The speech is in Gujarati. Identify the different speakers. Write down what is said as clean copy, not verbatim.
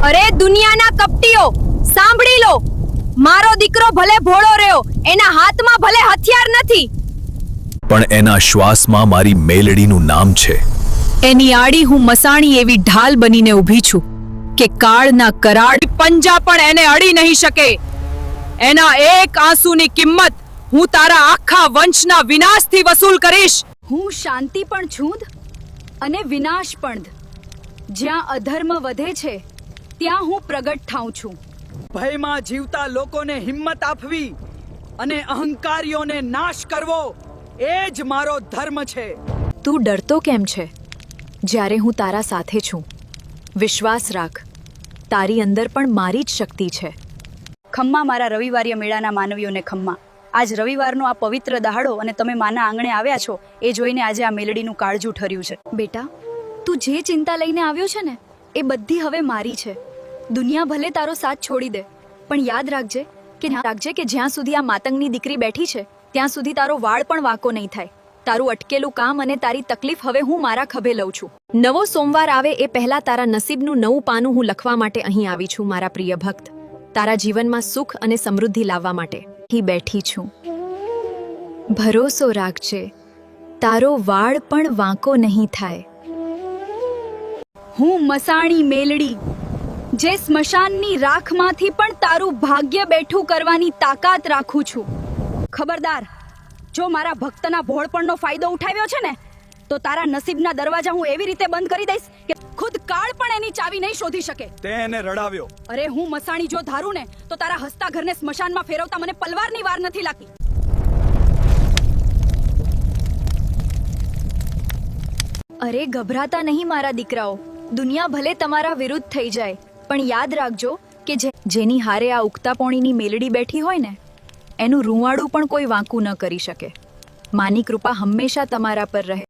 Speaker 1: અરે દુનિયાના કપટીઓ, સાંભળી લો, મારો દીકરો ભલે ભોળો રહ્યો, એના હાથમાં ભલે હથિયાર નથી,
Speaker 2: પણ એના શ્વાસમાં મારી મેલડીનું નામ છે.
Speaker 1: એની આડી હું મસાણી એવી ઢાલ બનીને ઊભી છું કે કાળના કરાળ પંજા પણ એને અડી નહીં શકે. એના એક આંસુની કિંમત હું તારા આખા વંશના વિનાશથી વસૂલ કરીશ. હું શાંતિ પણ છું અને વિનાશ પણ. જ્યાં અધર્મ વધે છે ત્યાં હું પ્રગટ થાઉં છું.
Speaker 3: ભયમાં જીવતા લોકોને હિંમત આપવી અને અહંકારીઓને નાશ કરવો, એ જ મારો ધર્મ છે.
Speaker 1: તું ડરતો કેમ છે જ્યારે હું તારા સાથે છું? વિશ્વાસ રાખ, તારી અંદર પણ મારી જ શક્તિ છે.
Speaker 4: ખમ્મા મારા રવિવારીય મેળાના માનવીઓને ખમ્મા. આજ રવિવારનો આ પવિત્ર દહાડો અને તમે માના આંગણે આવ્યા છો એ જોઈને આજે આ મેલડીનું કાળજું ઠર્યું છે.
Speaker 1: બેટા, તું જે ચિંતા લઈને આવ્યો છે ને એ બધી હવે મારી છે. દુનિયા ભલે તારો સાથ છોડી દે, પણ યાદ રાખજે કે જ્યાં સુધી આ માતંગની દીકરી બેઠી છે ત્યાં સુધી તારો વાળ પણ વાંકો નહીં થાય. તારું અટકેલું કામ અને તારી તકલીફ હવે હું મારા ખભે લઉં છું. નવો સોમવાર આવે એ પહેલા તારા નસીબનું નવું પાનું હું લખવા માટે અહીં આવી છું. મારા પ્રિય ભક્ત, તારા જીવનમાં સુખ અને સમૃદ્ધિ લાવવા માટે અહીં બેઠી છું. ભરોસો રાખજે, તારો વાળ પણ વાંકો નહીં થાય. હું મસાણી મેલડી, જે સ્મશાનની રાખમાંથી પણ તારું ભાગ્ય બેઠું કરવાની તાકાત રાખું છું.
Speaker 4: ખબરદાર, જો મારા ભક્તના ભોળપણનો ફાયદો ઉઠાવ્યો છે ને તો તારા નસીબના દરવાજા હું એવી રીતે બંધ કરી દઈશ કે ખુદ કાળ પણ એની ચાવી નહીં શોધી શકે.
Speaker 3: તેને રડાવ્યો.
Speaker 4: અરે હું મસાણી જો ધારું ને તો તારા હસતા ઘરને સ્મશાનમાં ફેરવતા મને પલવારની વાર નથી લાગતી.
Speaker 1: અરે ગભરાતા નહીં મારા દીકરાઓ. દુનિયા ભલે તમારા વિરુદ્ધ થઈ જાય, પણ યાદ રાખજો કે જેની હારે આ ઉગતા પોણીની મેલડી બેઠી હોય ને એનું રૂંવાડું પણ કોઈ વાંકું ન કરી શકે. માની કૃપા હંમેશા તમારા પર રહે.